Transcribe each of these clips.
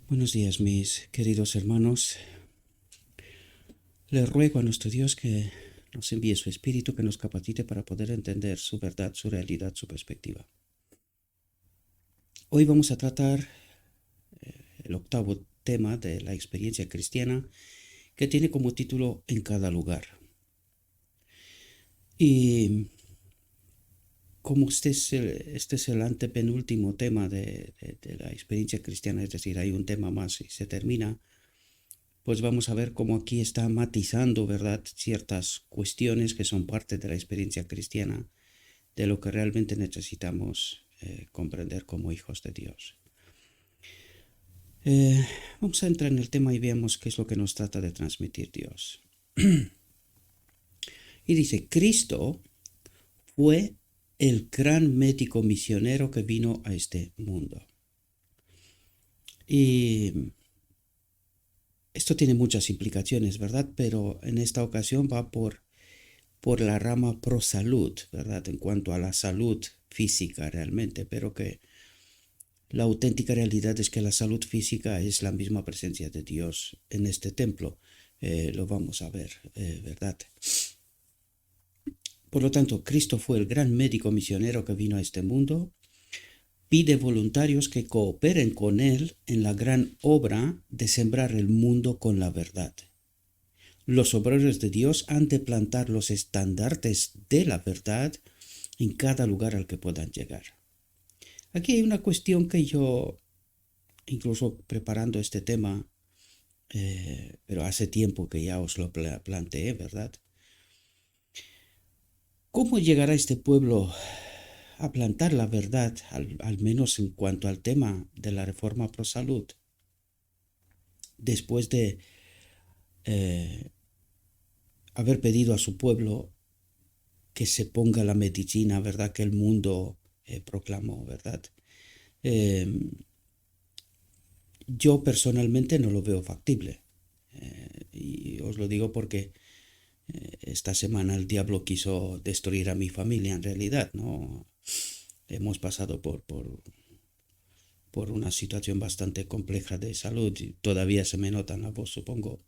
Buenos días, mis queridos hermanos. Le ruego a nuestro Dios que nos envíe su Espíritu, que nos capacite para poder entender su verdad, su realidad, su perspectiva. Hoy vamos a tratar el octavo tema de la experiencia cristiana, que tiene como título En cada lugar. Y como este es el antepenúltimo tema de la experiencia cristiana, es decir, hay un tema más y se termina, pues vamos a ver cómo aquí está matizando, ¿verdad?, ciertas cuestiones que son parte de la experiencia cristiana, de lo que realmente necesitamos comprender como hijos de Dios. Vamos a entrar en el tema y veamos qué es lo que nos trata de transmitir Dios. Y dice, Cristo fue el gran médico misionero que vino a este mundo. Y esto tiene muchas implicaciones, ¿verdad? Pero en esta ocasión va por la rama pro salud, ¿verdad? En cuanto a la salud física realmente, pero que la auténtica realidad es que la salud física es la misma presencia de Dios en este templo. Lo vamos a ver, ¿verdad? Por lo tanto, Cristo fue el gran médico misionero que vino a este mundo. Pide voluntarios que cooperen con Él en la gran obra de sembrar el mundo con la verdad. Los obreros de Dios han de plantar los estandartes de la verdad en cada lugar al que puedan llegar. Aquí hay una cuestión que yo, incluso preparando este tema, pero hace tiempo que ya os lo planteé, ¿verdad? ¿Cómo llegará este pueblo a plantar la verdad, al menos en cuanto al tema de la reforma pro salud, después de haber pedido a su pueblo que se ponga la medicina, ¿verdad?, que el mundo proclamó, ¿verdad? Yo personalmente no lo veo factible. Y os lo digo porque esta semana el diablo quiso destruir a mi familia en realidad, ¿no? Hemos pasado por una situación bastante compleja de salud y todavía se me nota en la voz, supongo.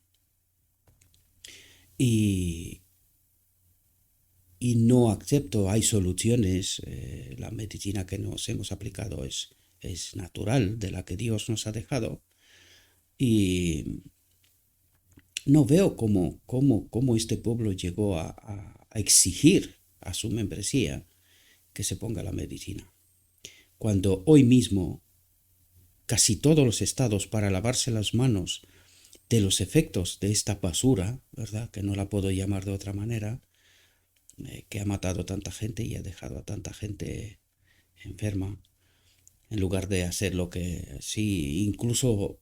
Y, y no acepto, hay soluciones, la medicina que nos hemos aplicado es natural, de la que Dios nos ha dejado, y no veo cómo este pueblo llegó a exigir a su membresía que se ponga la medicina, cuando hoy mismo casi todos los estados, para lavarse las manos de los efectos de esta basura, ¿verdad?, que no la puedo llamar de otra manera, que ha matado a tanta gente y ha dejado a tanta gente enferma, en lugar de hacer lo que sí, incluso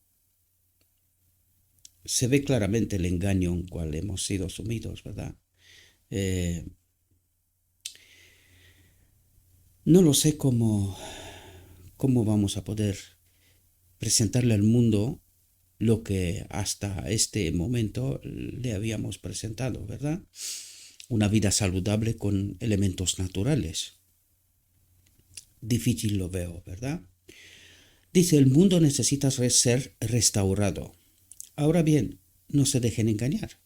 se ve claramente el engaño en cual hemos sido sumidos, ¿verdad? No lo sé cómo vamos a poder presentarle al mundo lo que hasta este momento le habíamos presentado, ¿verdad? Una vida saludable con elementos naturales. Difícil lo veo, ¿verdad? Dice, el mundo necesita ser restaurado. Ahora bien, no se dejen engañar.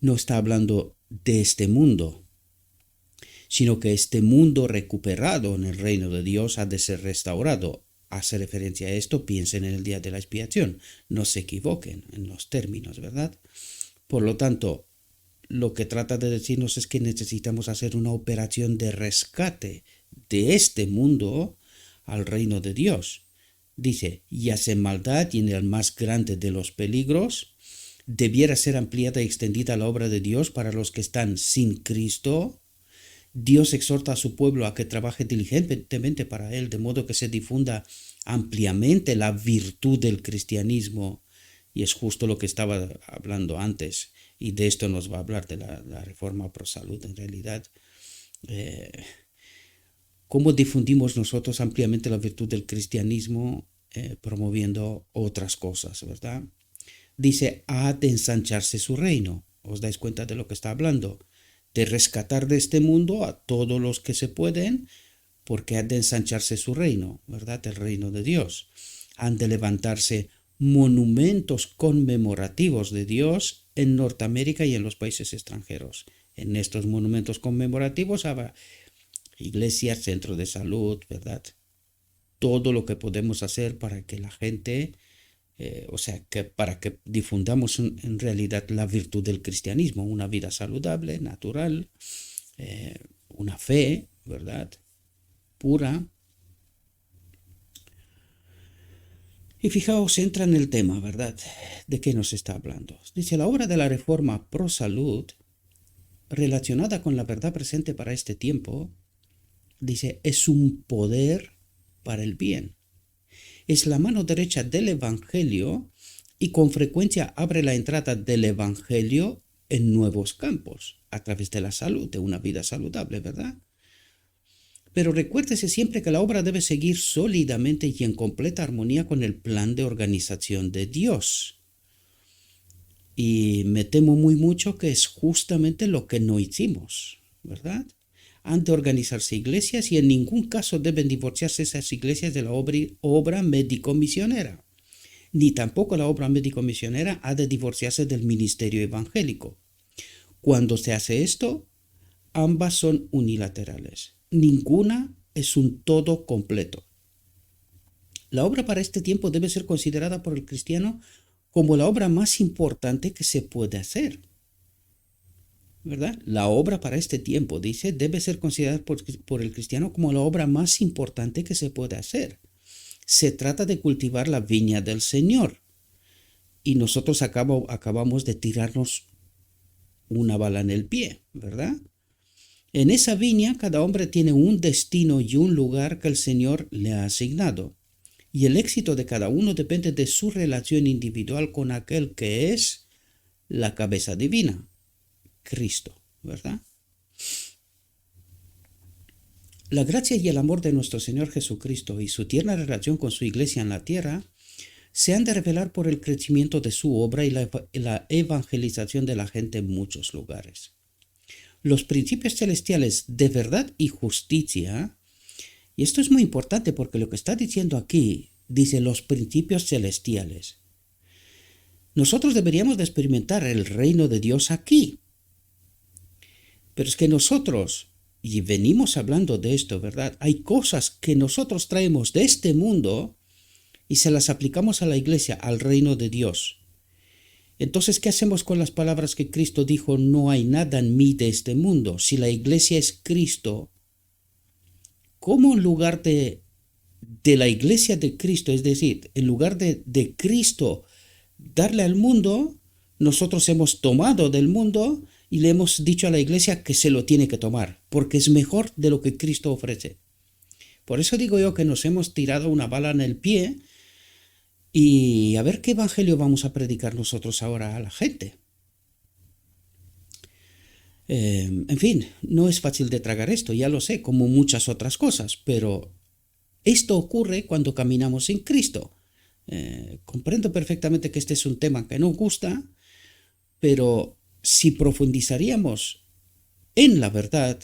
No está hablando de este mundo, sino que este mundo recuperado en el reino de Dios ha de ser restaurado. Hace referencia a esto, piensen en el día de la expiación. No se equivoquen en los términos, ¿verdad? Por lo tanto, lo que trata de decirnos es que necesitamos hacer una operación de rescate de este mundo al reino de Dios. Dice, y hace maldad y en el más grande de los peligros, debiera ser ampliada y extendida la obra de Dios para los que están sin Cristo. Dios exhorta a su pueblo a que trabaje diligentemente para Él, de modo que se difunda ampliamente la virtud del cristianismo. Y es justo lo que estaba hablando antes, y de esto nos va a hablar de la reforma pro salud en realidad. ¿Cómo difundimos nosotros ampliamente la virtud del cristianismo promoviendo otras cosas, verdad? Dice, ha de ensancharse su reino. ¿Os dais cuenta de lo que está hablando? De rescatar de este mundo a todos los que se pueden, porque ha de ensancharse su reino, ¿verdad? El reino de Dios. Han de levantarse monumentos conmemorativos de Dios en Norteamérica y en los países extranjeros. En estos monumentos conmemorativos habrá iglesias, centros de salud, ¿verdad? Todo lo que podemos hacer para que la gente, para que difundamos en realidad la virtud del cristianismo, una vida saludable, natural, una fe, ¿verdad? Pura. Y fijaos, entra en el tema, ¿verdad? ¿De qué nos está hablando? Dice, la obra de la reforma pro salud, relacionada con la verdad presente para este tiempo, dice, es un poder para el bien. Es la mano derecha del Evangelio y con frecuencia abre la entrada del Evangelio en nuevos campos, a través de la salud, de una vida saludable, ¿verdad? Pero recuérdese siempre que la obra debe seguir sólidamente y en completa armonía con el plan de organización de Dios. Y me temo muy mucho que es justamente lo que no hicimos, ¿verdad? Han de organizarse iglesias y en ningún caso deben divorciarse esas iglesias de la obra médico-misionera. Ni tampoco la obra médico-misionera ha de divorciarse del ministerio evangélico. Cuando se hace esto, ambas son unilaterales. Ninguna es un todo completo. La obra para este tiempo debe ser considerada por el cristiano como la obra más importante que se puede hacer, ¿verdad? La obra para este tiempo, dice, debe ser considerada por el cristiano como la obra más importante que se puede hacer. Se trata de cultivar la viña del Señor. Y nosotros acabamos de tirarnos una bala en el pie, ¿verdad? En esa viña cada hombre tiene un destino y un lugar que el Señor le ha asignado. Y el éxito de cada uno depende de su relación individual con aquel que es la cabeza divina, Cristo, ¿verdad? La gracia y el amor de nuestro Señor Jesucristo y su tierna relación con su iglesia en la tierra se han de revelar por el crecimiento de su obra y la evangelización de la gente en muchos lugares. Los principios celestiales de verdad y justicia, y esto es muy importante porque lo que está diciendo aquí, dice los principios celestiales. Nosotros deberíamos de experimentar el reino de Dios aquí. Pero es que nosotros, y venimos hablando de esto, ¿verdad? Hay cosas que nosotros traemos de este mundo y se las aplicamos a la iglesia, al reino de Dios. Entonces, ¿qué hacemos con las palabras que Cristo dijo? No hay nada en mí de este mundo. Si la iglesia es Cristo, ¿cómo en lugar de la iglesia de Cristo, es decir, en lugar de Cristo darle al mundo, nosotros hemos tomado del mundo y le hemos dicho a la iglesia que se lo tiene que tomar, porque es mejor de lo que Cristo ofrece? Por eso digo yo que nos hemos tirado una bala en el pie y a ver qué evangelio vamos a predicar nosotros ahora a la gente. En fin, no es fácil de tragar esto, ya lo sé, como muchas otras cosas, pero esto ocurre cuando caminamos sin Cristo. Comprendo perfectamente que este es un tema que nos gusta, pero si profundizaríamos en la verdad,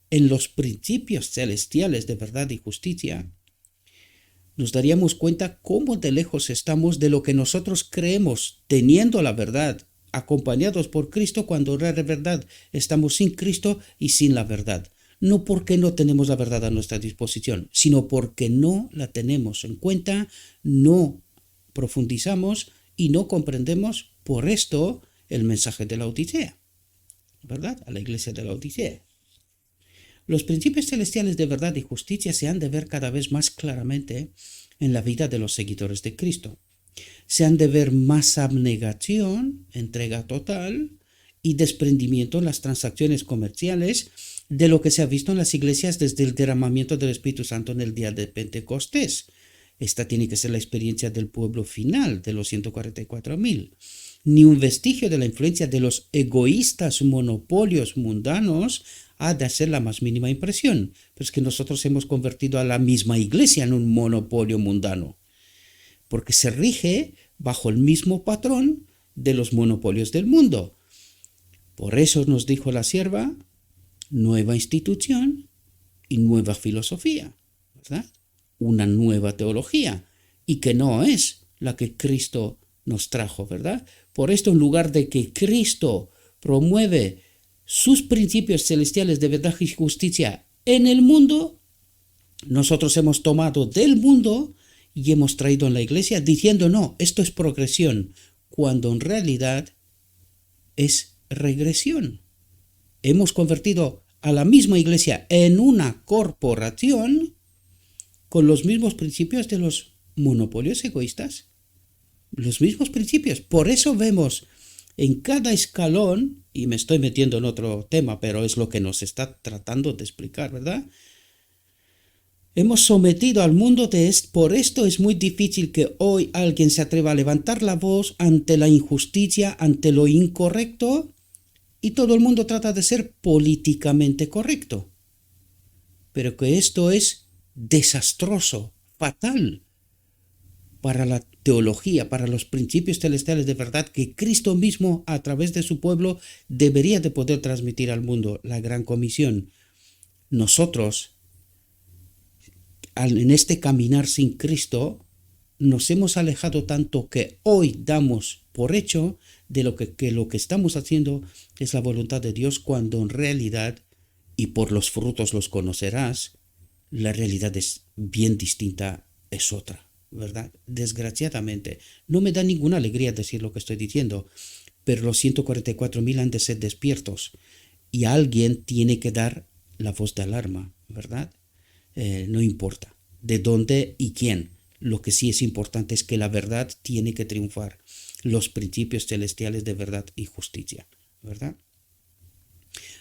en los principios celestiales de verdad y justicia, nos daríamos cuenta cómo de lejos estamos de lo que nosotros creemos, teniendo la verdad, acompañados por Cristo, cuando de verdad estamos sin Cristo y sin la verdad. No porque no tenemos la verdad a nuestra disposición, sino porque no la tenemos en cuenta, no profundizamos y no comprendemos por esto el mensaje de la Odisea, ¿verdad? A la iglesia de la Odisea. Los principios celestiales de verdad y justicia se han de ver cada vez más claramente en la vida de los seguidores de Cristo. Se han de ver más abnegación, entrega total y desprendimiento en las transacciones comerciales de lo que se ha visto en las iglesias desde el derramamiento del Espíritu Santo en el día de Pentecostés. Esta tiene que ser la experiencia del pueblo final, de los 144,000. Ni un vestigio de la influencia de los egoístas monopolios mundanos ha de hacer la más mínima impresión. Pero es que nosotros hemos convertido a la misma iglesia en un monopolio mundano, porque se rige bajo el mismo patrón de los monopolios del mundo. Por eso nos dijo la sierva, nueva institución y nueva filosofía, ¿verdad? Una nueva teología, y que no es la que Cristo nos trajo, ¿verdad? Por esto, en lugar de que Cristo promueve sus principios celestiales de verdad y justicia en el mundo, nosotros hemos tomado del mundo y hemos traído en la iglesia diciendo, no, esto es progresión, cuando en realidad es regresión. Hemos convertido a la misma iglesia en una corporación con los mismos principios de los monopolios egoístas. Los mismos principios. Por eso vemos en cada escalón, y me estoy metiendo en otro tema, pero es lo que nos está tratando de explicar, ¿verdad? Hemos sometido al mundo por esto es muy difícil que hoy alguien se atreva a levantar la voz ante la injusticia, ante lo incorrecto, y todo el mundo trata de ser políticamente correcto. Pero que esto es desastroso, fatal para la teología, para los principios celestiales de verdad que Cristo mismo a través de su pueblo debería de poder transmitir al mundo, la gran comisión. Nosotros, en este caminar sin Cristo, nos hemos alejado tanto que hoy damos por hecho de lo que estamos haciendo es la voluntad de Dios, cuando en realidad, y por los frutos los conocerás, la realidad es bien distinta, es otra, ¿verdad? Desgraciadamente, no me da ninguna alegría decir lo que estoy diciendo, pero los 144,000 han de ser despiertos y alguien tiene que dar la voz de alarma, ¿verdad? No importa de dónde y quién. Lo que sí es importante es que la verdad tiene que triunfar, los principios celestiales de verdad y justicia, ¿verdad?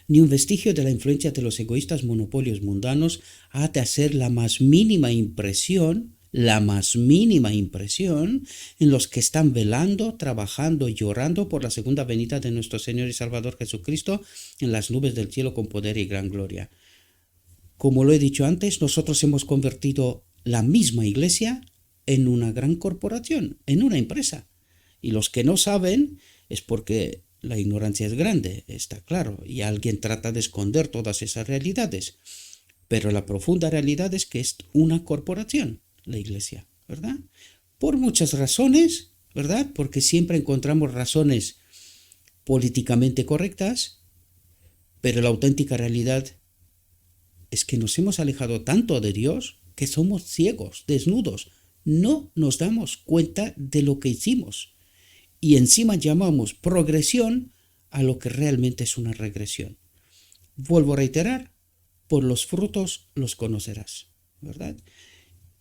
Ni un vestigio de la influencia de los egoístas monopolios mundanos ha de hacer la más mínima impresión en los que están velando, trabajando y orando por la segunda venida de nuestro Señor y Salvador Jesucristo en las nubes del cielo con poder y gran gloria. Como lo he dicho antes, nosotros hemos convertido la misma iglesia en una gran corporación, en una empresa. Y los que no saben es porque la ignorancia es grande, está claro, y alguien trata de esconder todas esas realidades. Pero la profunda realidad es que es una corporación, la iglesia, ¿verdad? Por muchas razones, ¿verdad? Porque siempre encontramos razones políticamente correctas, pero la auténtica realidad es que nos hemos alejado tanto de Dios que somos ciegos, desnudos. No nos damos cuenta de lo que hicimos. Y encima llamamos progresión a lo que realmente es una regresión. Vuelvo a reiterar, por los frutos los conocerás, ¿verdad?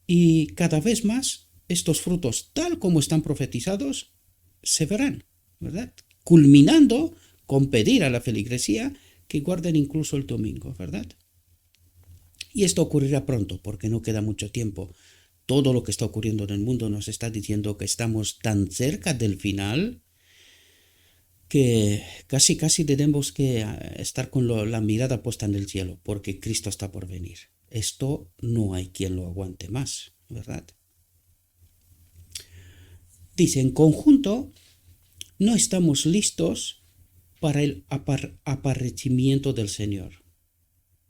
Y cada vez más estos frutos, tal como están profetizados, se verán, ¿verdad? Culminando con pedir a la feligresía que guarden incluso el domingo, ¿verdad? Y esto ocurrirá pronto, porque no queda mucho tiempo. Todo lo que está ocurriendo en el mundo nos está diciendo que estamos tan cerca del final que casi tenemos que estar con la mirada puesta en el cielo, porque Cristo está por venir. Esto no hay quien lo aguante más, ¿verdad? Dice, en conjunto, no estamos listos para el aparecimiento del Señor.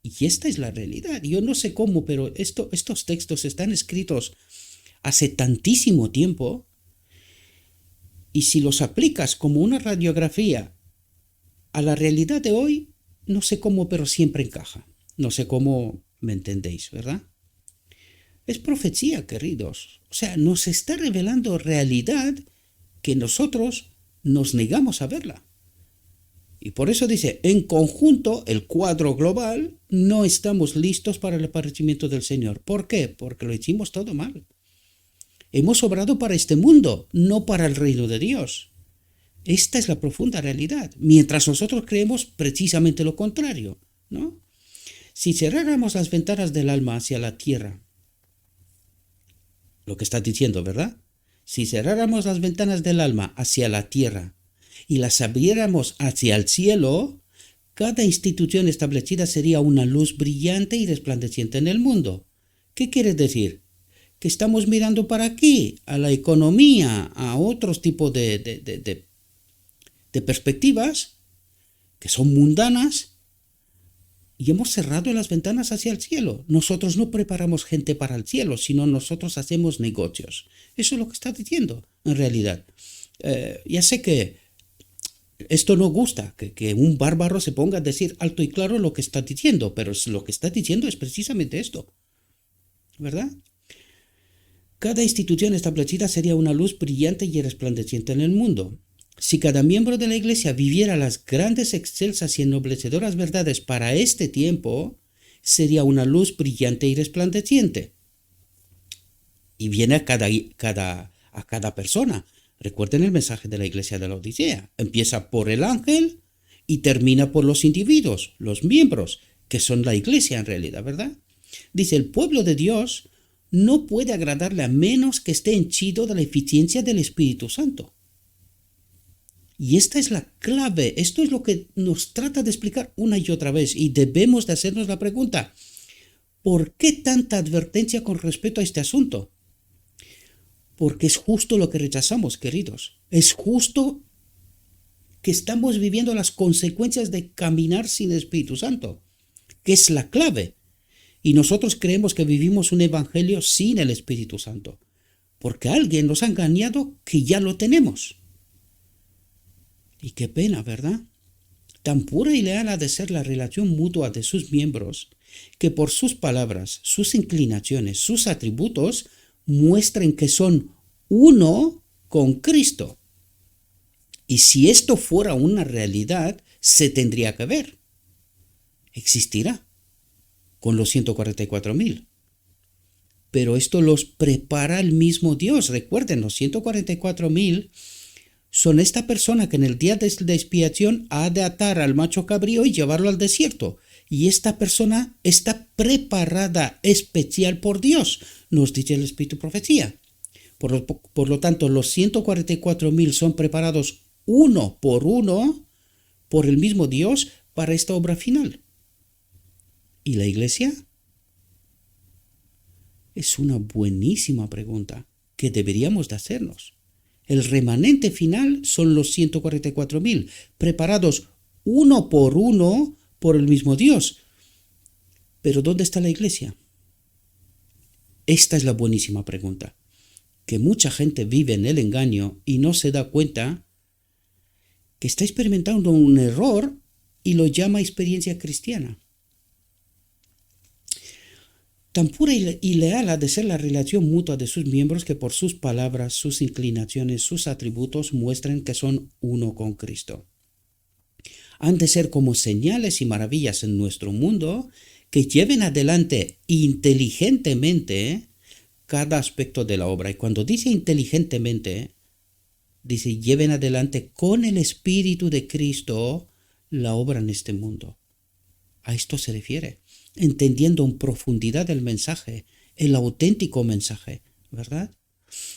Y esta es la realidad. Yo no sé cómo, pero estos textos están escritos hace tantísimo tiempo, y si los aplicas como una radiografía a la realidad de hoy, no sé cómo, pero siempre encaja. No sé cómo me entendéis, ¿verdad? Es profecía, queridos. O sea, nos está revelando realidad que nosotros nos negamos a verla. Y por eso dice, en conjunto, el cuadro global, no estamos listos para el aparecimiento del Señor. ¿Por qué? Porque lo hicimos todo mal. Hemos obrado para este mundo, no para el reino de Dios. Esta es la profunda realidad, mientras nosotros creemos precisamente lo contrario, ¿no? Si cerráramos las ventanas del alma hacia la tierra, lo que estás diciendo, ¿verdad? Si cerráramos las ventanas del alma hacia la tierra y las abriéramos hacia el cielo, cada institución establecida sería una luz brillante y resplandeciente en el mundo. ¿Qué quiere decir? Que estamos mirando para aquí, a la economía, a otros tipos de perspectivas que son mundanas, y hemos cerrado las ventanas hacia el cielo. Nosotros no preparamos gente para el cielo, sino nosotros hacemos negocios. Eso es lo que está diciendo, en realidad. Ya sé que esto no gusta, que un bárbaro se ponga a decir alto y claro lo que está diciendo, pero lo que está diciendo es precisamente esto, ¿verdad? Cada institución establecida sería una luz brillante y resplandeciente en el mundo. Si cada miembro de la Iglesia viviera las grandes, excelsas y ennoblecedoras verdades para este tiempo, sería una luz brillante y resplandeciente. Y viene a cada persona. Recuerden el mensaje de la Iglesia de la Odisea. Empieza por el ángel y termina por los individuos, los miembros, que son la Iglesia en realidad, ¿verdad? Dice, el pueblo de Dios no puede agradarle a menos que esté henchido de la eficiencia del Espíritu Santo. Y esta es la clave, esto es lo que nos trata de explicar una y otra vez, y debemos de hacernos la pregunta, ¿por qué tanta advertencia con respecto a este asunto? Porque es justo lo que rechazamos, queridos. Es justo que estamos viviendo las consecuencias de caminar sin Espíritu Santo, que es la clave. Y nosotros creemos que vivimos un evangelio sin el Espíritu Santo, porque alguien nos ha engañado que ya lo tenemos. Y qué pena, ¿verdad? Tan pura y leal ha de ser la relación mutua de sus miembros, que por sus palabras, sus inclinaciones, sus atributos, muestren que son uno con Cristo. Y si esto fuera una realidad, se tendría que ver. Existirá con los 144,000. Pero esto los prepara el mismo Dios. Recuerden, los 144,000 son esta persona que en el día de expiación ha de atar al macho cabrío y llevarlo al desierto. Y esta persona está preparada especial por Dios, nos dice el Espíritu Profecía. Por lo tanto, los 144,000 son preparados uno por el mismo Dios para esta obra final. ¿Y la Iglesia? Es una buenísima pregunta que deberíamos de hacernos. El remanente final son los 144,000, preparados uno por el mismo Dios. Pero ¿dónde está la Iglesia? Esta es la buenísima pregunta, que mucha gente vive en el engaño y no se da cuenta que está experimentando un error y lo llama experiencia cristiana. Tan pura y leal ha de ser la relación mutua de sus miembros que por sus palabras, sus inclinaciones, sus atributos muestren que son uno con Cristo. Han de ser como señales y maravillas en nuestro mundo que lleven adelante inteligentemente cada aspecto de la obra. Y cuando dice inteligentemente, dice lleven adelante con el Espíritu de Cristo la obra en este mundo. A esto se refiere, entendiendo en profundidad el mensaje, el auténtico mensaje, ¿verdad?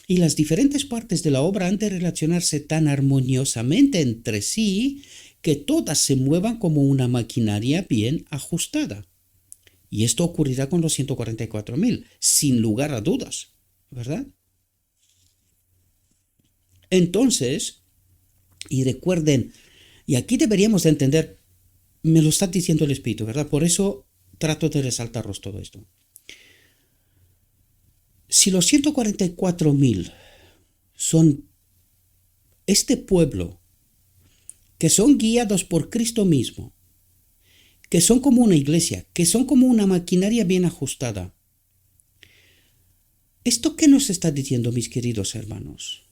Y las diferentes partes de la obra han de relacionarse tan armoniosamente entre sí que todas se muevan como una maquinaria bien ajustada. Y esto ocurrirá con los 144,000, sin lugar a dudas, ¿verdad? Entonces, y recuerden, y aquí deberíamos de entender, me lo está diciendo el Espíritu, ¿verdad? Por eso trato de resaltaros todo esto. Si los 144,000 son este pueblo que son guiados por Cristo mismo, que son como una iglesia, que son como una maquinaria bien ajustada, ¿esto qué nos está diciendo, mis queridos hermanos?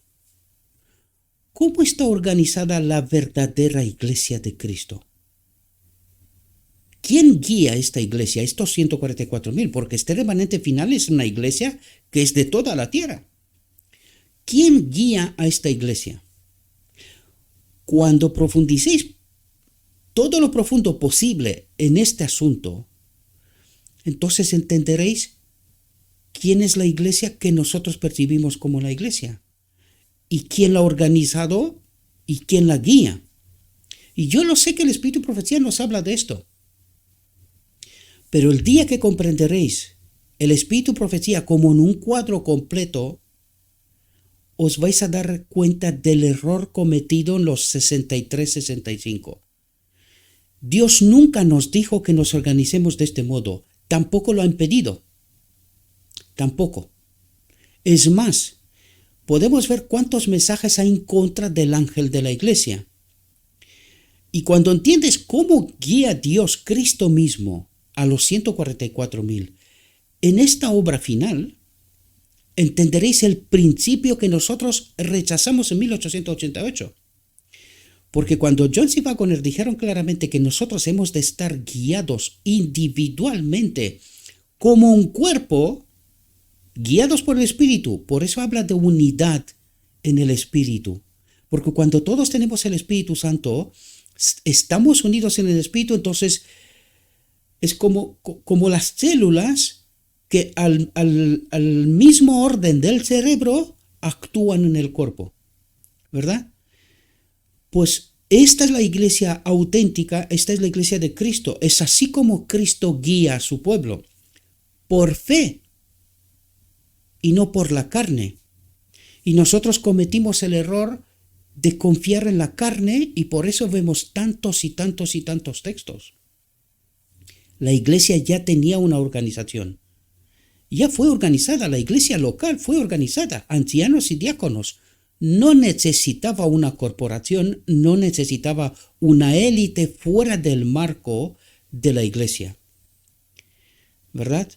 ¿Cómo está organizada la verdadera iglesia de Cristo? ¿Quién guía esta iglesia, estos 144,000? Porque este remanente final es una iglesia que es de toda la tierra. ¿Quién guía a esta iglesia? Cuando profundicéis todo lo profundo posible en este asunto, entonces entenderéis quién es la iglesia que nosotros percibimos como la iglesia, y quién la ha organizado y quién la guía. Y yo lo sé que el Espíritu de Profecía nos habla de esto. Pero el día que comprenderéis el Espíritu de Profecía como en un cuadro completo, os vais a dar cuenta del error cometido en los 63-65. Dios nunca nos dijo que nos organicemos de este modo, tampoco lo ha impedido, tampoco. Es más, podemos ver cuántos mensajes hay en contra del ángel de la iglesia. Y cuando entiendes cómo guía Dios Cristo mismo a los 144,000 en esta obra final, entenderéis el principio que nosotros rechazamos en 1888. Porque cuando Jones y Waggoner dijeron claramente que nosotros hemos de estar guiados individualmente como un cuerpo, guiados por el Espíritu, por eso habla de unidad en el Espíritu. Porque cuando todos tenemos el Espíritu Santo, estamos unidos en el Espíritu, entonces es como las células que al mismo orden del cerebro actúan en el cuerpo, ¿verdad? Pues esta es la iglesia auténtica, esta es la iglesia de Cristo. Es así como Cristo guía a su pueblo, por fe y no por la carne. Y nosotros cometimos el error de confiar en la carne y por eso vemos tantos y tantos y tantos textos. La iglesia ya tenía una organización. Ya fue organizada, la iglesia local fue organizada, ancianos y diáconos. No necesitaba una corporación, no necesitaba una élite fuera del marco de la iglesia. ¿Verdad?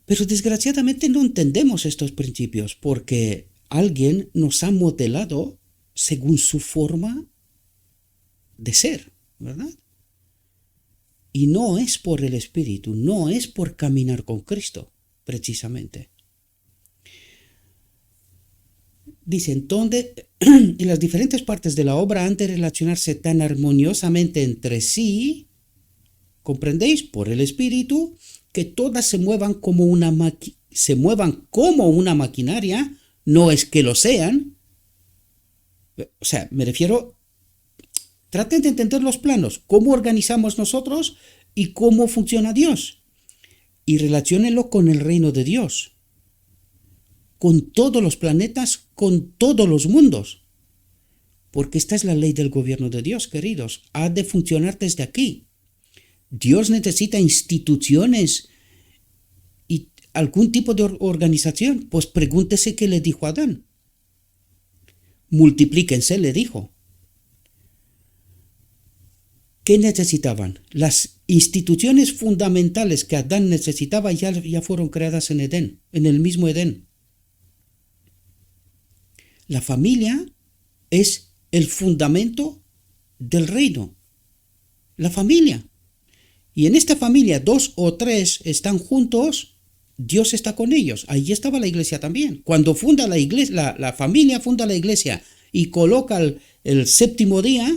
Pero desgraciadamente no entendemos estos principios porque alguien nos ha modelado según su forma de ser, ¿verdad? Y no es por el Espíritu, no es por caminar con Cristo, precisamente. Dice, entonces, y las diferentes partes de la obra han de relacionarse tan armoniosamente entre sí, ¿comprendéis? Por el Espíritu, que todas se muevan como una maquinaria, no es que lo sean. O sea, me refiero, traten de entender los planos, cómo organizamos nosotros y cómo funciona Dios. Y relaciónenlo con el reino de Dios, con todos los planetas, con todos los mundos. Porque esta es la ley del gobierno de Dios, queridos. Ha de funcionar desde aquí. Dios necesita instituciones y algún tipo de organización. Pues pregúntese qué le dijo a Adán. Multiplíquense, le dijo. ¿Qué necesitaban? Las instituciones fundamentales que Adán necesitaba ya fueron creadas en Edén, en el mismo Edén. La familia es el fundamento del reino. La familia. Y en esta familia, 2 o 3 están juntos, Dios está con ellos. Ahí estaba la iglesia también. Cuando funda la iglesia, la familia funda la iglesia y coloca el séptimo día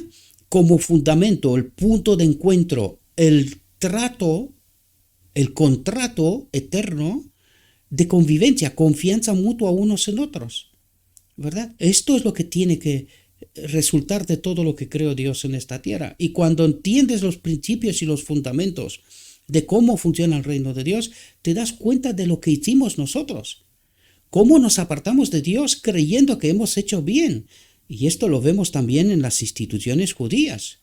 como fundamento, el punto de encuentro, el trato, el contrato eterno de convivencia, confianza mutua unos en otros. ¿Verdad? Esto es lo que tiene que resultar de todo lo que creó Dios en esta tierra. Y cuando entiendes los principios y los fundamentos de cómo funciona el reino de Dios, te das cuenta de lo que hicimos nosotros. Cómo nos apartamos de Dios creyendo que hemos hecho bien. Y esto lo vemos también en las instituciones judías.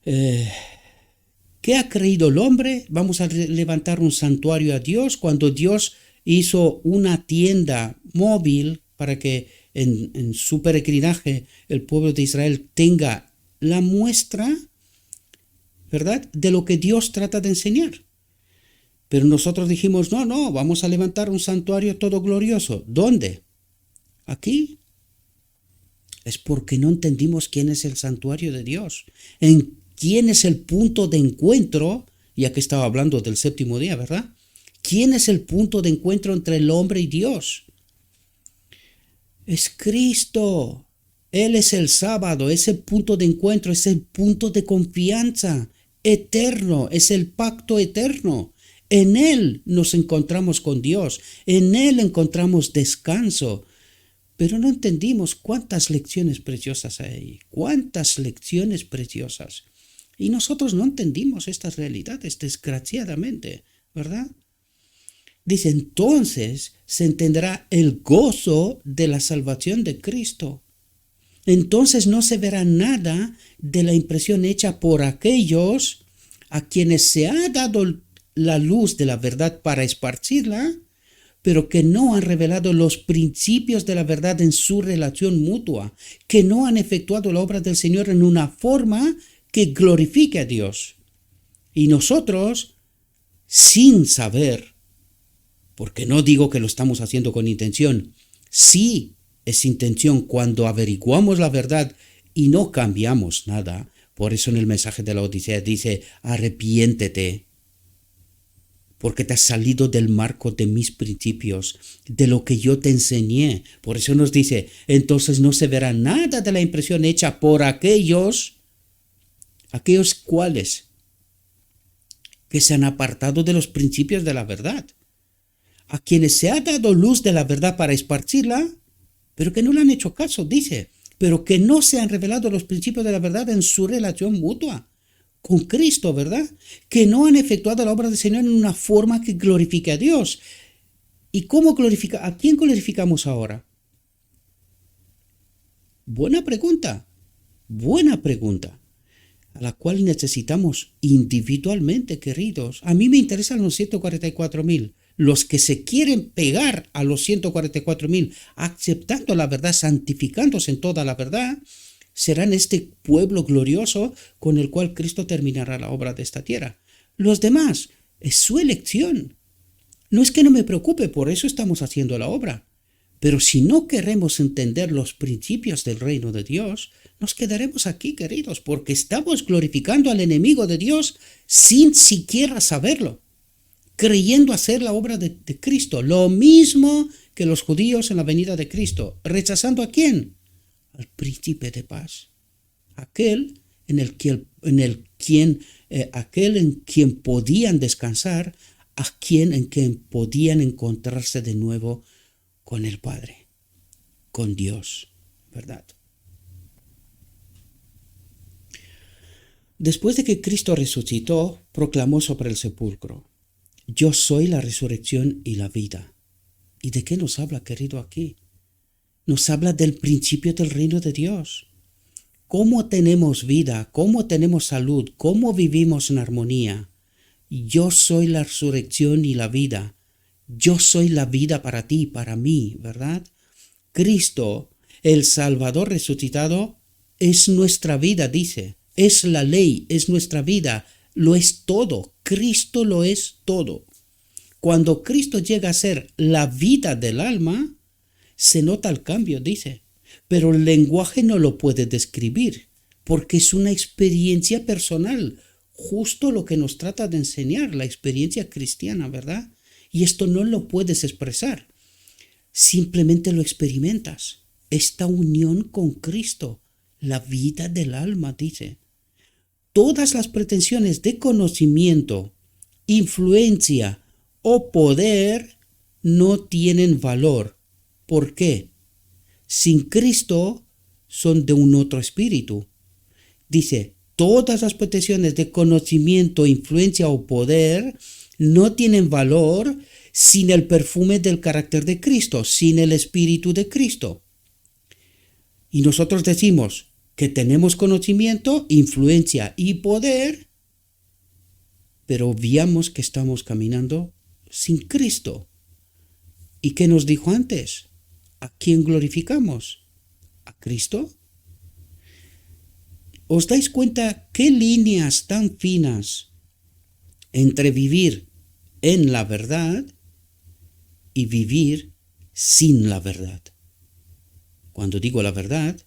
¿Qué ha creído el hombre? Vamos a levantar un santuario a Dios cuando Dios hizo una tienda móvil para que en su peregrinaje el pueblo de Israel tenga la muestra, ¿verdad?, de lo que Dios trata de enseñar. Pero nosotros dijimos, no, vamos a levantar un santuario todo glorioso. ¿Dónde? Aquí. Es porque no entendimos quién es el santuario de Dios, en quién es el punto de encuentro, ya que estaba hablando del séptimo día, ¿verdad? ¿Quién es el punto de encuentro entre el hombre y Dios? Es Cristo. Él es el sábado, es el punto de encuentro, es el punto de confianza eterno, es el pacto eterno. En Él nos encontramos con Dios, en Él encontramos descanso. Pero no entendimos cuántas lecciones preciosas hay, cuántas lecciones preciosas. Y nosotros no entendimos estas realidades, desgraciadamente, ¿verdad? Dice, entonces se entenderá el gozo de la salvación de Cristo. entonces no se verá nada de la impresión hecha por aquellos a quienes se ha dado la luz de la verdad para esparcirla, pero que no han revelado los principios de la verdad en su relación mutua, que no han efectuado la obra del Señor en una forma que glorifique a Dios. Y nosotros, sin saber, porque no digo que lo estamos haciendo con intención, sí es intención cuando averiguamos la verdad y no cambiamos nada. Por eso en el mensaje de la Odisea dice, arrepiéntete, porque te has salido del marco de mis principios, de lo que yo te enseñé. Por eso nos dice, entonces no se verá nada de la impresión hecha por aquellos cuales que se han apartado de los principios de la verdad, a quienes se ha dado luz de la verdad para esparcirla, pero que no le han hecho caso, dice, pero que no se han revelado los principios de la verdad en su relación mutua con Cristo, ¿verdad? Que no han efectuado la obra del Señor en una forma que glorifique a Dios. ¿Y cómo glorifica? ¿A quién glorificamos ahora? Buena pregunta, a la cual necesitamos individualmente, queridos. A mí me interesan los 144,000. Los que se quieren pegar a los 144,000, aceptando la verdad, santificándose en toda la verdad, serán este pueblo glorioso con el cual Cristo terminará la obra de esta tierra. Los demás, es su elección. No es que no me preocupe, por eso estamos haciendo la obra. Pero si no queremos entender los principios del reino de Dios, nos quedaremos aquí, queridos, porque estamos glorificando al enemigo de Dios sin siquiera saberlo, creyendo hacer la obra de Cristo. Lo mismo que los judíos en la venida de Cristo. ¿Rechazando a quién? Al príncipe de paz. Aquel en quien podían descansar, en quien podían encontrarse de nuevo con el Padre, con Dios, ¿verdad? Después de que Cristo resucitó, proclamó sobre el sepulcro, yo soy la resurrección y la vida. ¿Y de qué nos habla, querido, aquí? Nos habla del principio del reino de Dios. ¿Cómo tenemos vida? ¿Cómo tenemos salud? ¿Cómo vivimos en armonía? Yo soy la resurrección y la vida. Yo soy la vida para ti, para mí, ¿verdad? Cristo, el Salvador resucitado, es nuestra vida, dice. Es la ley, es nuestra vida, lo es todo. Cristo lo es todo. Cuando Cristo llega a ser la vida del alma, se nota el cambio, dice. Pero el lenguaje no lo puede describir, porque es una experiencia personal, justo lo que nos trata de enseñar, la experiencia cristiana, ¿verdad? Y esto no lo puedes expresar, simplemente lo experimentas. Esta unión con Cristo, la vida del alma, dice. Todas las pretensiones de conocimiento, influencia o poder no tienen valor. ¿Por qué? Sin Cristo son de un otro espíritu. Dice, todas las pretensiones de conocimiento, influencia o poder no tienen valor sin el perfume del carácter de Cristo, sin el espíritu de Cristo. Y nosotros decimos que tenemos conocimiento, influencia y poder, pero obviamos que estamos caminando sin Cristo. ¿Y qué nos dijo antes? ¿A quién glorificamos? ¿A Cristo? ¿Os dais cuenta qué líneas tan finas entre vivir en la verdad y vivir sin la verdad? Cuando digo la verdad,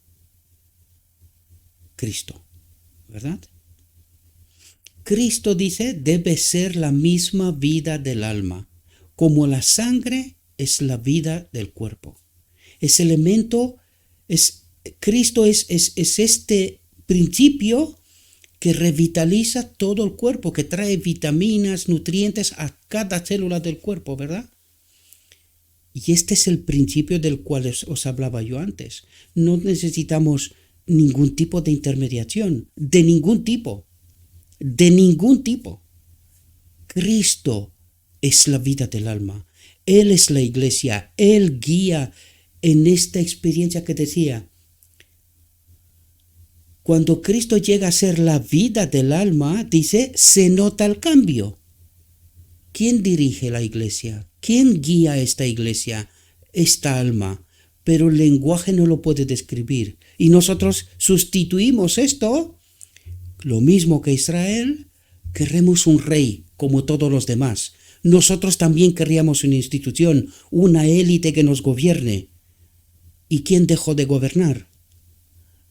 Cristo, ¿verdad? Cristo dice, debe ser la misma vida del alma, como la sangre es la vida del cuerpo. Ese elemento, Cristo es este principio que revitaliza todo el cuerpo, que trae vitaminas, nutrientes a cada célula del cuerpo, ¿verdad? Y este es el principio del cual os hablaba yo antes. No necesitamos ningún tipo de intermediación, de ningún tipo. Cristo es la vida del alma. Él es la iglesia. Él guía en esta experiencia que decía, Cuando Cristo llega a ser la vida del alma, dice, se nota el cambio. ¿Quién dirige la iglesia? ¿Quién guía esta iglesia, esta alma? Pero el lenguaje no lo puede describir. Y nosotros sustituimos esto, lo mismo que Israel, queremos un rey como todos los demás. Nosotros también querríamos una institución, una élite que nos gobierne. ¿Y quién dejó de gobernar?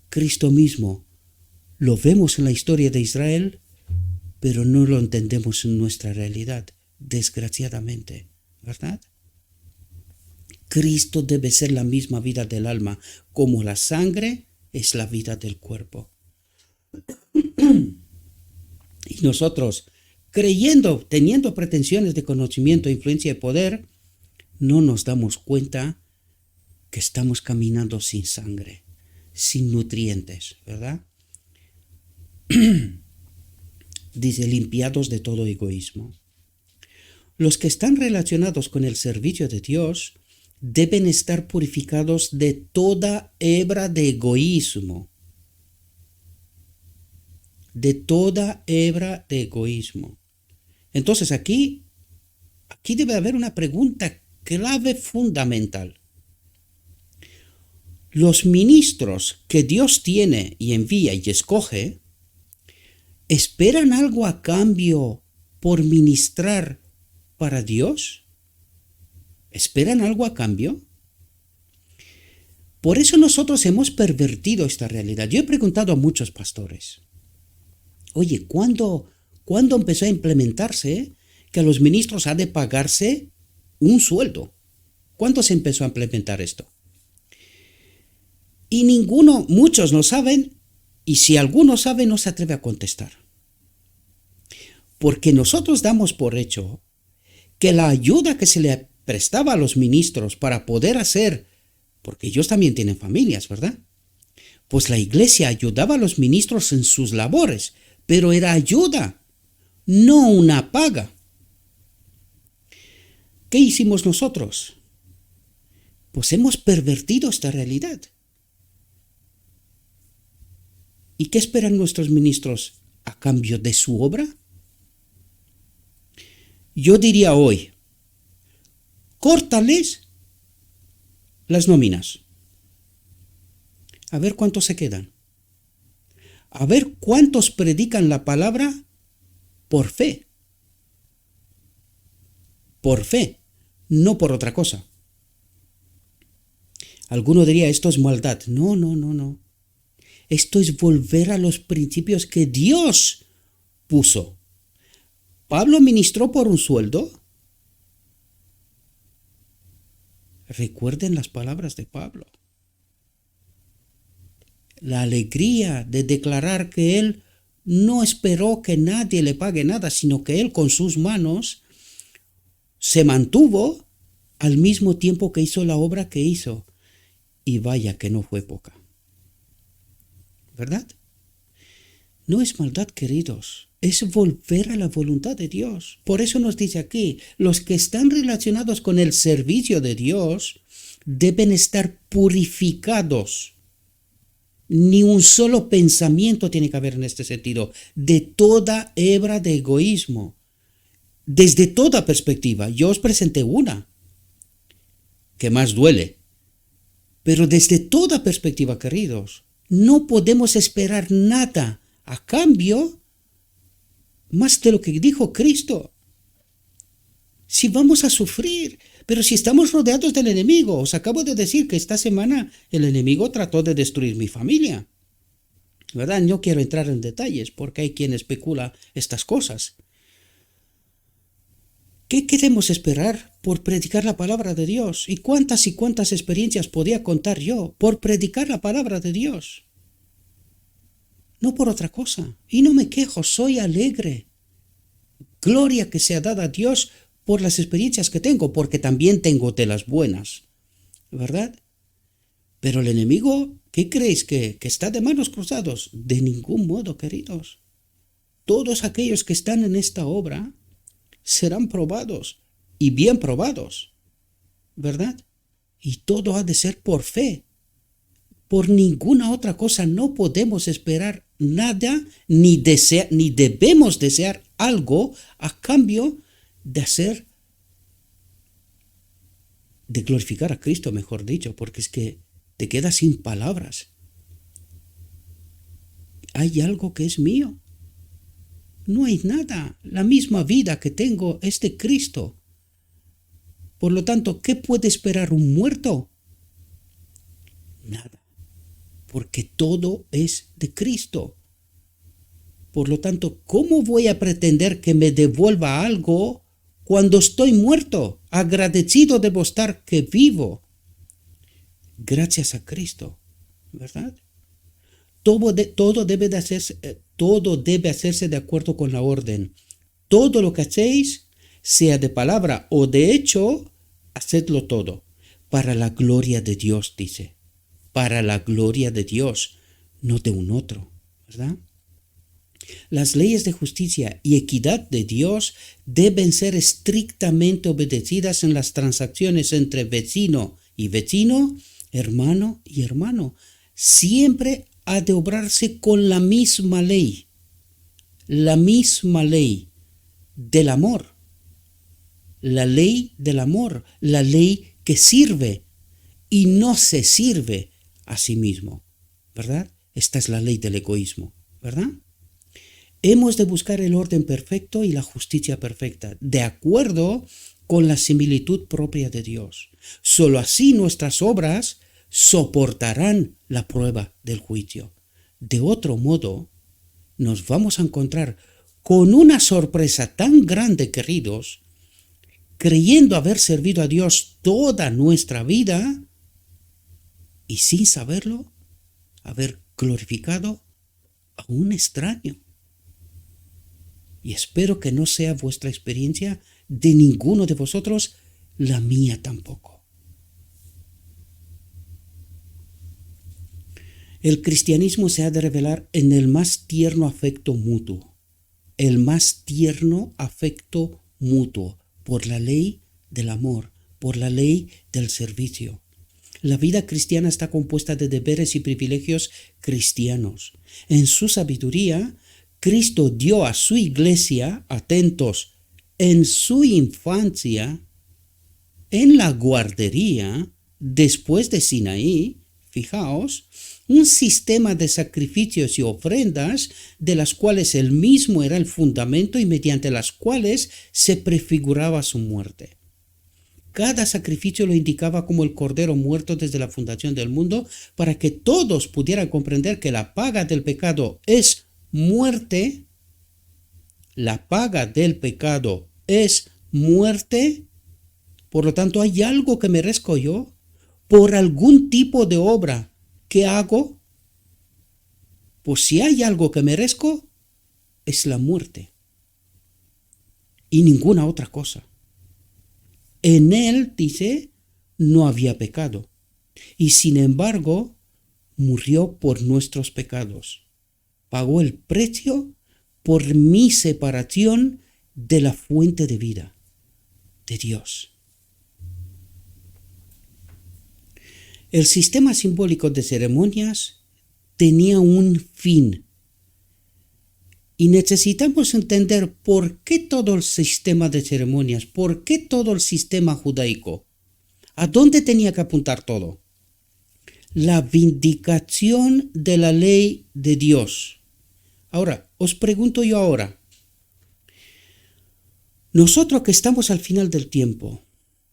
Cristo mismo. Lo vemos en la historia de Israel, pero no lo entendemos en nuestra realidad, desgraciadamente, ¿verdad? Cristo debe ser la misma vida del alma, como la sangre es la vida del cuerpo. Y nosotros, creyendo, teniendo pretensiones de conocimiento, influencia y poder, no nos damos cuenta que estamos caminando sin sangre, sin nutrientes, ¿verdad? Dice, limpiados de todo egoísmo. Los que están relacionados con el servicio de Dios deben estar purificados de toda hebra de egoísmo. De toda hebra de egoísmo. Entonces aquí debe haber una pregunta clave fundamental. Los ministros que Dios tiene y envía y escoge, ¿esperan algo a cambio por ministrar para Dios? ¿Esperan algo a cambio? Por eso nosotros hemos pervertido esta realidad. Yo he preguntado a muchos pastores, oye, ¿cuándo empezó a implementarse que a los ministros ha de pagarse un sueldo? ¿Cuándo se empezó a implementar esto? Y muchos no saben, y si alguno sabe no se atreve a contestar. Porque nosotros damos por hecho que la ayuda que se le prestaba a los ministros para poder hacer, porque ellos también tienen familias, ¿verdad? Pues la iglesia ayudaba a los ministros en sus labores, pero era ayuda, no una paga. ¿Qué hicimos nosotros? Pues hemos pervertido esta realidad. ¿Y qué esperan nuestros ministros a cambio de su obra? Yo diría hoy, córtales las nóminas. A ver cuántos se quedan. A ver cuántos predican la palabra por fe. Por fe, no por otra cosa. Alguno diría, esto es maldad. No. Esto es volver a los principios que Dios puso. ¿Pablo ministró por un sueldo? Recuerden las palabras de Pablo. La alegría de declarar que él no esperó que nadie le pague nada, sino que él con sus manos se mantuvo al mismo tiempo que hizo la obra que hizo. Y vaya que no fue poca. ¿Verdad? No es maldad, queridos. Es volver a la voluntad de Dios. Por eso nos dice aquí, los que están relacionados con el servicio de Dios deben estar purificados. Ni un solo pensamiento tiene que haber en este sentido, de toda hebra de egoísmo. Desde toda perspectiva, yo os presenté una, que más duele. Pero desde toda perspectiva, queridos, no podemos esperar nada a cambio más de lo que dijo Cristo. Si vamos a sufrir, pero si estamos rodeados del enemigo, os acabo de decir que esta semana el enemigo trató de destruir mi familia. ¿Verdad? No quiero entrar en detalles porque hay quien especula estas cosas. ¿Qué queremos esperar por predicar la palabra de Dios? ¿Y cuántas experiencias podía contar yo por predicar la palabra de Dios? No por otra cosa. Y no me quejo, soy alegre. Gloria que sea dada a Dios por las experiencias que tengo, porque también tengo de las buenas, ¿verdad? Pero el enemigo, ¿qué creéis? ¿Que está de manos cruzados? De ningún modo, queridos. Todos aquellos que están en esta obra serán probados, y bien probados, ¿verdad? Y todo ha de ser por fe. Por ninguna otra cosa no podemos esperar nada, ni debemos desear algo a cambio de glorificar a Cristo, mejor dicho, porque es que te quedas sin palabras. ¿Hay algo que es mío? No hay nada. La misma vida que tengo es de Cristo. Por lo tanto, ¿qué puede esperar un muerto? Nada. Porque todo es de Cristo. Por lo tanto, ¿cómo voy a pretender que me devuelva algo cuando estoy muerto? Agradecido debo estar que vivo. Gracias a Cristo, ¿verdad? Todo debe hacerse de acuerdo con la orden. Todo lo que hacéis, sea de palabra o de hecho, hacedlo todo para la gloria de Dios, dice. Para la gloria de Dios, no de un otro, ¿verdad? Las leyes de justicia y equidad de Dios deben ser estrictamente obedecidas en las transacciones entre vecino y vecino, hermano y hermano. Siempre ha de obrarse con la misma ley del amor, la ley del amor, la ley que sirve y no se sirve a sí mismo, ¿verdad? Esta es la ley del egoísmo, ¿verdad? Hemos de buscar el orden perfecto y la justicia perfecta, de acuerdo con la similitud propia de Dios. Solo así nuestras obras soportarán la prueba del juicio. De otro modo, nos vamos a encontrar con una sorpresa tan grande, queridos, creyendo haber servido a Dios toda nuestra vida y sin saberlo, haber glorificado a un extraño. Y espero que no sea vuestra experiencia de ninguno de vosotros, la mía tampoco. El cristianismo se ha de revelar en el más tierno afecto mutuo, por la ley del amor, por la ley del servicio. La vida cristiana está compuesta de deberes y privilegios cristianos. En su sabiduría, Cristo dio a su iglesia, atentos, en su infancia, en la guardería, después de Sinaí, fijaos, un sistema de sacrificios y ofrendas de las cuales él mismo era el fundamento y mediante las cuales se prefiguraba su muerte. Cada sacrificio lo indicaba como el cordero muerto desde la fundación del mundo para que todos pudieran comprender que la paga del pecado es muerte. La paga del pecado es muerte. Por lo tanto, ¿hay algo que merezco yo por algún tipo de obra que hago? Pues si hay algo que merezco, es la muerte y ninguna otra cosa. En él, dice, no había pecado, y sin embargo, murió por nuestros pecados. Pagó el precio por mi separación de la fuente de vida, de Dios. El sistema simbólico de ceremonias tenía un fin. Y necesitamos entender por qué todo el sistema de ceremonias, por qué todo el sistema judaico. ¿A dónde tenía que apuntar todo? La vindicación de la ley de Dios. Ahora, os pregunto yo ahora, nosotros que estamos al final del tiempo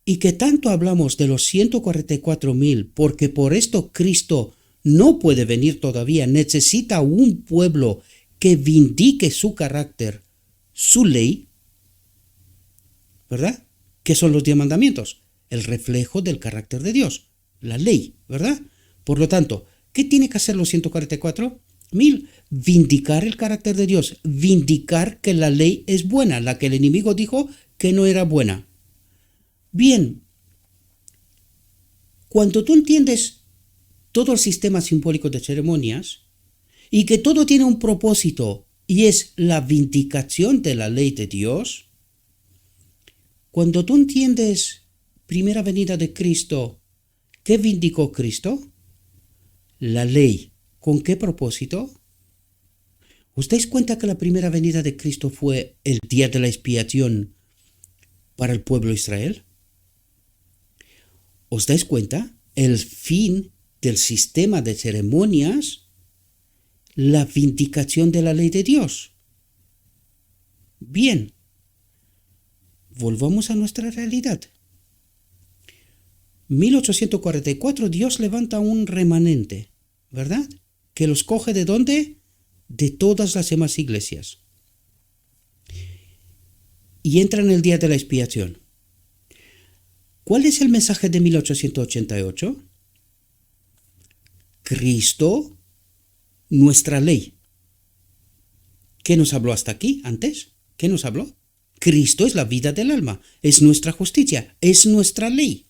y que tanto hablamos de los 144,000, porque por esto Cristo no puede venir todavía, necesita un pueblo que vindique su carácter, su ley, ¿verdad? ¿Qué son los 10 mandamientos? El reflejo del carácter de Dios, la ley, ¿verdad? Por lo tanto, ¿qué tiene que hacer los 144,000? Vindicar el carácter de Dios, vindicar que la ley es buena, la que el enemigo dijo que no era buena. Bien, cuando tú entiendes todo el sistema simbólico de ceremonias, y que todo tiene un propósito y es la vindicación de la ley de Dios, cuando tú entiendes primera venida de Cristo, ¿qué vindicó Cristo? la ley. ¿Con qué propósito? ¿Os dais cuenta que la primera venida de Cristo fue el día de la expiación para el pueblo de Israel? ¿Os dais cuenta? El fin del sistema de ceremonias, la vindicación de la ley de Dios. Bien, volvamos a nuestra realidad. 1844 Dios levanta un remanente, ¿verdad? Que los coge ¿de dónde? De todas las demás iglesias. Y entra en el día de la expiación. ¿Cuál es el mensaje de 1888? Cristo, nuestra ley. ¿Qué nos habló hasta aquí, antes? ¿Qué nos habló? Cristo es la vida del alma, es nuestra justicia, es nuestra ley.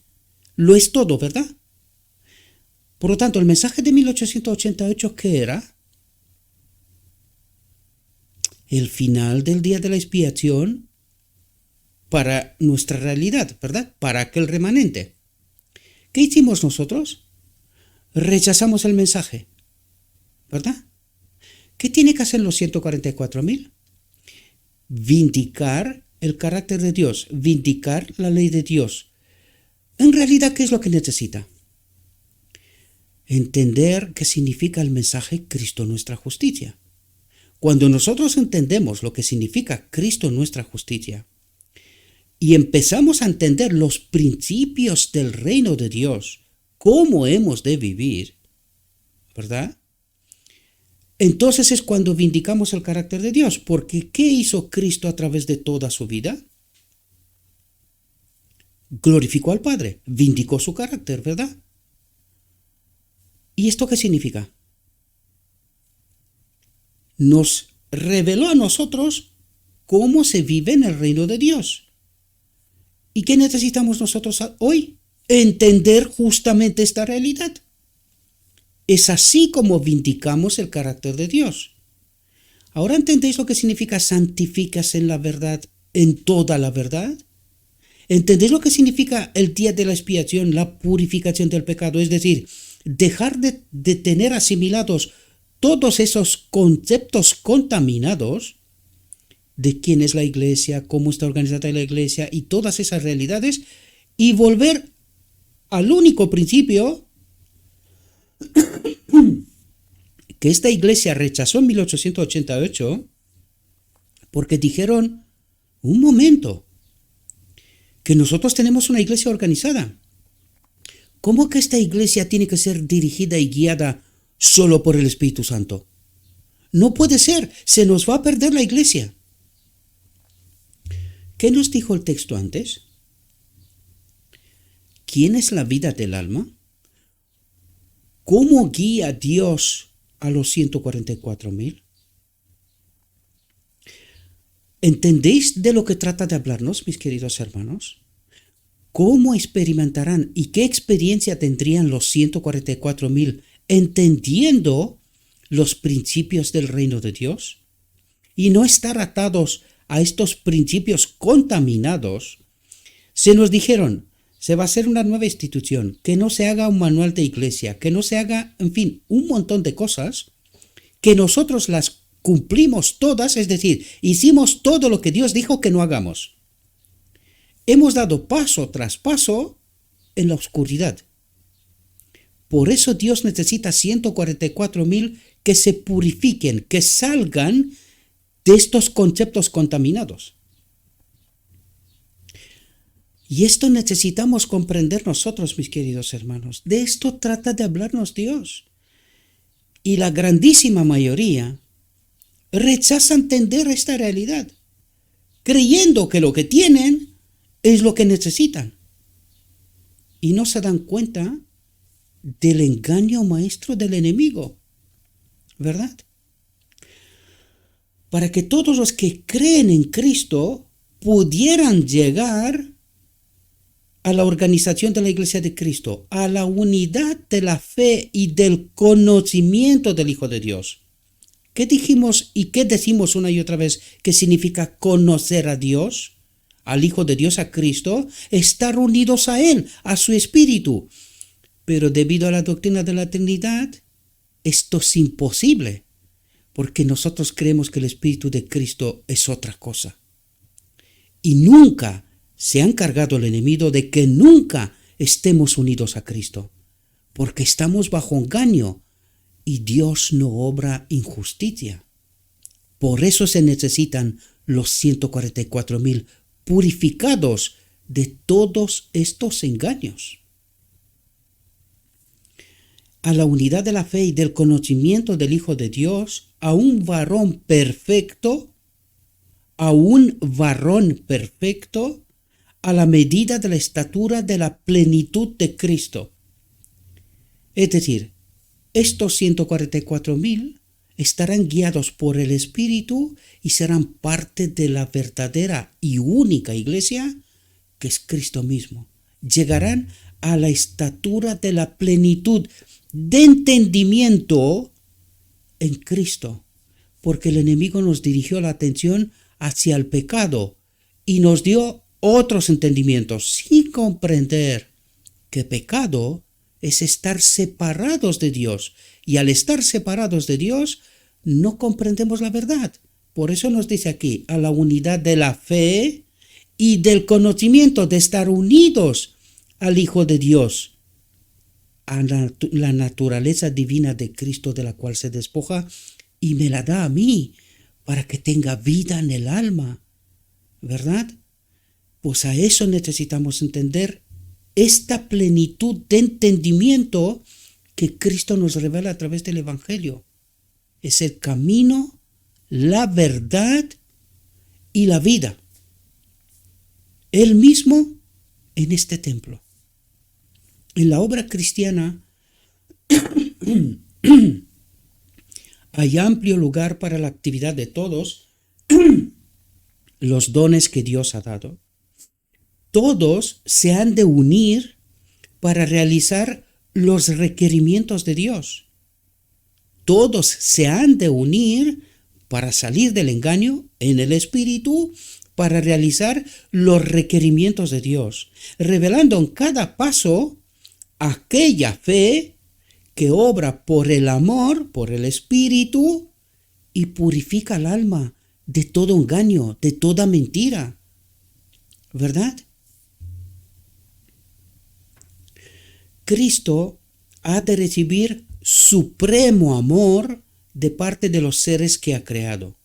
Lo es todo, ¿verdad? Por lo tanto, el mensaje de 1888, ¿qué era? El final del día de la expiación para nuestra realidad, ¿verdad? Para aquel remanente. ¿Qué hicimos nosotros? Rechazamos el mensaje, ¿verdad? ¿Qué tiene que hacer los 144.000? Vindicar el carácter de Dios, vindicar la ley de Dios. En realidad, ¿qué es lo que necesita? Entender qué significa el mensaje Cristo nuestra justicia. Cuando nosotros entendemos lo que significa Cristo nuestra justicia y empezamos a entender los principios del reino de Dios, cómo hemos de vivir, ¿verdad? Entonces es cuando vindicamos el carácter de Dios, porque ¿qué hizo Cristo a través de toda su vida? Glorificó al Padre, vindicó su carácter, ¿verdad? ¿Y esto qué significa? Nos reveló a nosotros cómo se vive en el reino de Dios. ¿Y qué necesitamos nosotros hoy? Entender justamente esta realidad. Es así como vindicamos el carácter de Dios. ¿Ahora entendéis lo que significa santificas en la verdad, en toda la verdad? ¿Entendéis lo que significa el día de la expiación, la purificación del pecado? Es decir, dejar de tener asimilados todos esos conceptos contaminados de quién es la iglesia, cómo está organizada la iglesia y todas esas realidades, y volver al único principio que esta iglesia rechazó en 1888, porque dijeron, un momento, que nosotros tenemos una iglesia organizada. ¿Cómo que esta iglesia tiene que ser dirigida y guiada solo por el Espíritu Santo? No puede ser, se nos va a perder la iglesia. ¿Qué nos dijo el texto antes? ¿Quién es la vida del alma? ¿Cómo guía Dios a los 144.000? ¿Entendéis de lo que trata de hablarnos, mis queridos hermanos? ¿Cómo experimentarán y qué experiencia tendrían los 144.000 entendiendo los principios del reino de Dios? Y no estar atados a estos principios contaminados. Se nos dijeron, se va a hacer una nueva institución, que no se haga un manual de iglesia, que no se haga, en fin, un montón de cosas, que nosotros las cumplimos todas, es decir, hicimos todo lo que Dios dijo que no hagamos. Hemos dado paso tras paso en la oscuridad. Por eso Dios necesita 144.000 que se purifiquen, que salgan de estos conceptos contaminados. Y esto necesitamos comprender nosotros, mis queridos hermanos. De esto trata de hablarnos Dios. Y la grandísima mayoría rechaza entender esta realidad, creyendo que lo que tienen es lo que necesitan. Y no se dan cuenta del engaño maestro del enemigo, ¿verdad? Para que todos los que creen en Cristo pudieran llegar a la organización de la Iglesia de Cristo, a la unidad de la fe y del conocimiento del Hijo de Dios. ¿Qué dijimos y qué decimos una y otra vez que significa conocer a Dios, al Hijo de Dios, a Cristo? Estar unidos a Él, a su Espíritu. Pero debido a la doctrina de la Trinidad, esto es imposible, porque nosotros creemos que el Espíritu de Cristo es otra cosa. Y nunca se ha encargado el enemigo de que nunca estemos unidos a Cristo, porque estamos bajo engaño y Dios no obra injusticia. Por eso se necesitan los 144,000 purificados de todos estos engaños. A la unidad de la fe y del conocimiento del Hijo de Dios, a un varón perfecto, a la medida de la estatura de la plenitud de Cristo. Es decir, estos 144,000 estarán guiados por el Espíritu y serán parte de la verdadera y única iglesia que es Cristo mismo. Llegarán a la estatura de la plenitud de entendimiento en Cristo, porque el enemigo nos dirigió la atención hacia el pecado y nos dio otros entendimientos sin comprender que pecado es estar separados de Dios, y al estar separados de Dios no comprendemos la verdad. Por eso nos dice aquí, a la unidad de la fe y del conocimiento, de estar unidos al Hijo de Dios, a la naturaleza divina de Cristo, de la cual se despoja y me la da a mí para que tenga vida en el alma, ¿verdad? Pues a eso necesitamos entender esta plenitud de entendimiento que Cristo nos revela a través del Evangelio. Es el camino, la verdad y la vida. Él mismo en este templo. En la obra cristiana hay amplio lugar para la actividad de todos los dones que Dios ha dado. Todos se han de unir para realizar los requerimientos de Dios. Todos se han de unir para salir del engaño en el Espíritu, para realizar los requerimientos de Dios, revelando en cada paso aquella fe que obra por el amor, por el Espíritu, y purifica el alma de todo engaño, de toda mentira. ¿Verdad? Cristo ha de recibir supremo amor de parte de los seres que ha creado,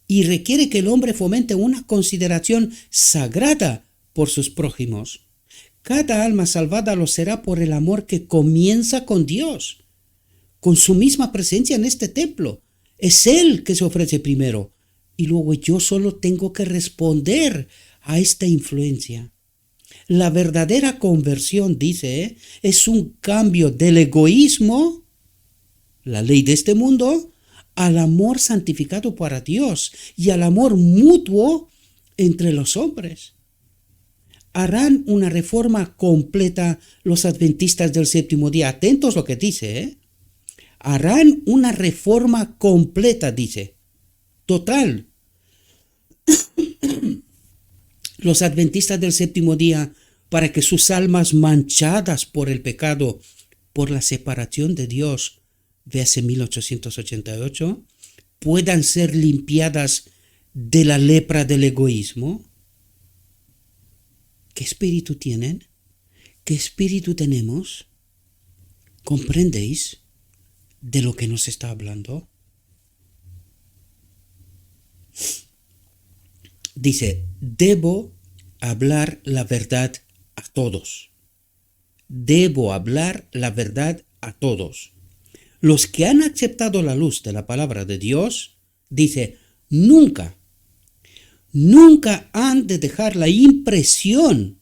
y requiere que el hombre fomente una consideración sagrada por sus prójimos. Cada alma salvada lo será por el amor que comienza con Dios, con su misma presencia en este templo. Es Él que se ofrece primero, y luego yo solo tengo que responder a esta influencia. La verdadera conversión, dice, es un cambio del egoísmo, la ley de este mundo, al amor santificado para Dios y al amor mutuo entre los hombres. Harán una reforma completa los adventistas del séptimo día. Atentos lo que dice, Harán una reforma completa, dice, total. Los adventistas del séptimo día, para que sus almas manchadas por el pecado, por la separación de Dios, véase 1888, puedan ser limpiadas de la lepra del egoísmo. ¿Qué espíritu tienen? ¿Qué espíritu tenemos? ¿Comprendéis de lo que nos está hablando? Dice, debo hablar la verdad a todos. Debo hablar la verdad a todos. Los que han aceptado la luz de la palabra de Dios, dice, nunca han de dejar la impresión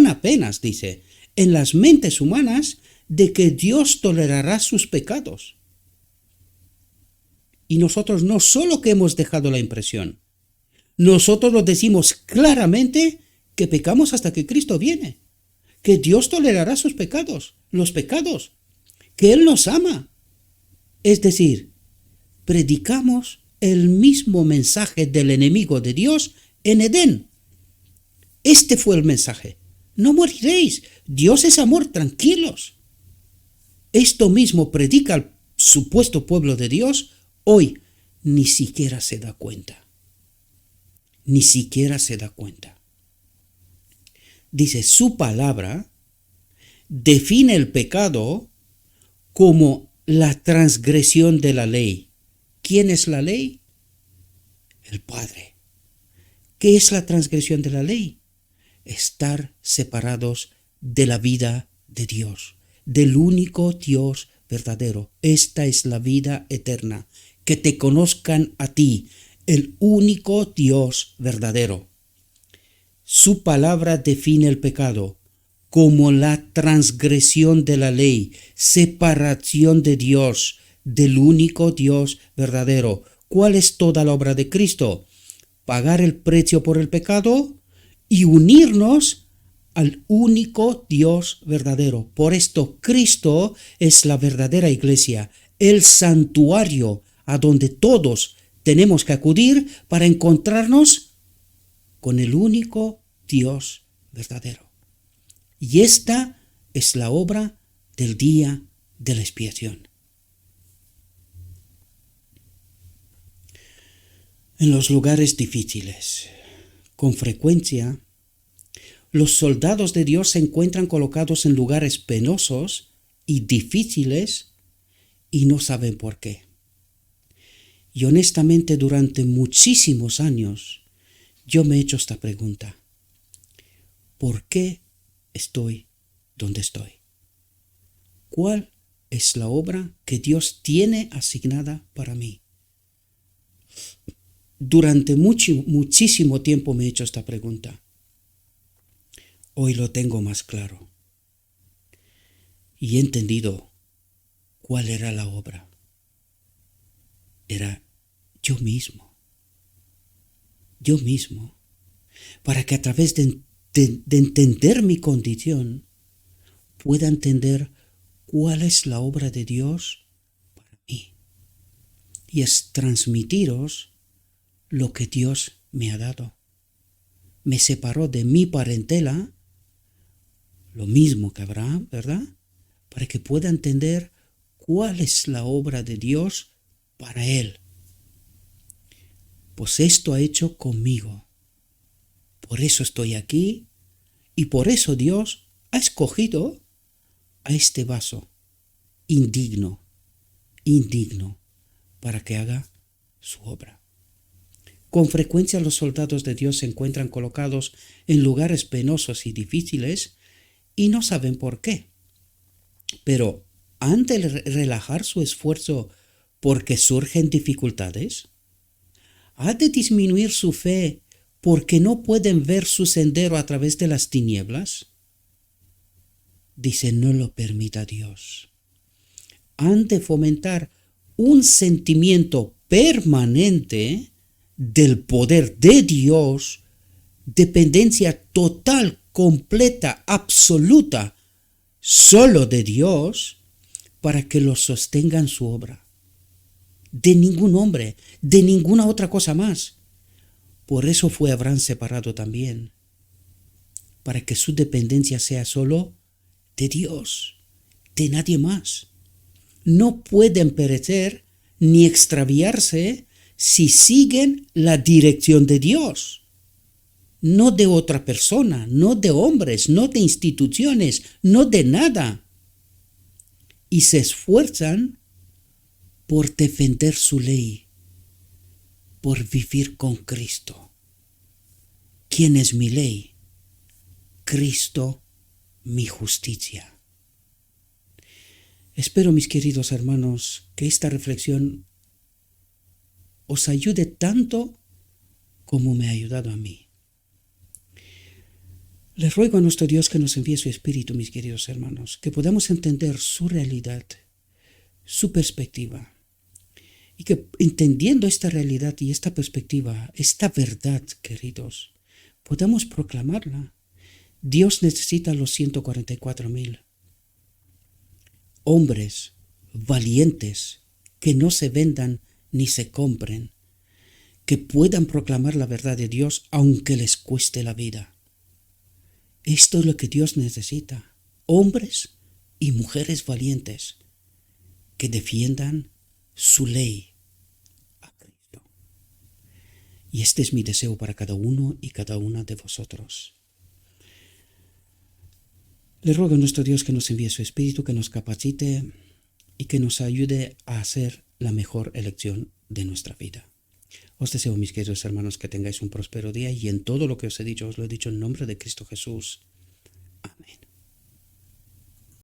apenas, dice, en las mentes humanas de que Dios tolerará sus pecados. Y nosotros no solo que hemos dejado la impresión, nosotros lo decimos claramente que pecamos hasta que Cristo viene, que Dios tolerará sus pecados, los pecados, que Él nos ama. Es decir, predicamos el mismo mensaje del enemigo de Dios en Edén. Este fue el mensaje. No moriréis. Dios es amor, tranquilos. esto mismo predica al supuesto pueblo de Dios, hoy ni siquiera se da cuenta. Ni siquiera se da cuenta. Dice, su palabra define el pecado como la transgresión de la ley. ¿Quién es la ley? El Padre. ¿Qué es la transgresión de la ley? Estar separados de la vida de Dios, del único Dios verdadero. Esta es la vida eterna, que te conozcan a ti, el único Dios verdadero. Su palabra define el pecado como la transgresión de la ley, separación de Dios, del único Dios verdadero. ¿Cuál es toda la obra de Cristo? Pagar el precio por el pecado y unirnos al único Dios verdadero. Por esto Cristo es la verdadera iglesia, el santuario a donde todos tenemos que acudir para encontrarnos con el único Dios verdadero. Y esta es la obra del día de la expiación. En los lugares difíciles, con frecuencia, los soldados de Dios se encuentran colocados en lugares penosos y difíciles y no saben por qué. Y honestamente, durante muchísimos años, yo me he hecho esta pregunta. ¿Por qué estoy donde estoy? ¿Cuál es la obra que Dios tiene asignada para mí? Durante muchísimo tiempo me he hecho esta pregunta. Hoy lo tengo más claro. Y he entendido cuál era la obra. Era yo mismo. Yo mismo. Para que a través de entender mi condición, pueda entender cuál es la obra de Dios para mí. Y es transmitiros lo que Dios me ha dado. Me separó de mi parentela, lo mismo que Abraham, ¿verdad? Para que pueda entender cuál es la obra de Dios para él. Pues esto ha hecho conmigo. Por eso estoy aquí y por eso Dios ha escogido a este vaso indigno, para que haga su obra. Con frecuencia los soldados de Dios se encuentran colocados en lugares penosos y difíciles y no saben por qué. Pero ¿han de relajar su esfuerzo porque surgen dificultades? ¿Ha de disminuir su fe porque no pueden ver su sendero a través de las tinieblas? Dice, no lo permita Dios. Han de fomentar un sentimiento permanente del poder de Dios, dependencia total, completa, absoluta, solo de Dios, para que los sostengan su obra. De ningún hombre, de ninguna otra cosa más. Por eso fue Abraham separado también, para que su dependencia sea solo de Dios, de nadie más. No pueden perecer ni extraviarse si siguen la dirección de Dios, no de otra persona, no de hombres, no de instituciones, no de nada. Y se esfuerzan por defender su ley, por vivir con Cristo. ¿Quién es mi ley? Cristo, mi justicia. Espero, mis queridos hermanos, que esta reflexión os ayude tanto como me ha ayudado a mí. Les ruego a nuestro Dios que nos envíe su Espíritu, mis queridos hermanos, que podamos entender su realidad, su perspectiva, y que entendiendo esta realidad y esta perspectiva, esta verdad, queridos, podamos proclamarla. Dios necesita a los 144,000 hombres valientes que no se vendan ni se compren, que puedan proclamar la verdad de Dios aunque les cueste la vida. Esto es lo que Dios necesita, hombres y mujeres valientes, que defiendan su ley a Cristo. Y este es mi deseo para cada uno y cada una de vosotros. Le ruego a nuestro Dios que nos envíe su Espíritu, que nos capacite y que nos ayude a hacer la mejor elección de nuestra vida. Os deseo, mis queridos hermanos, que tengáis un próspero día y en todo lo que os he dicho, os lo he dicho en nombre de Cristo Jesús.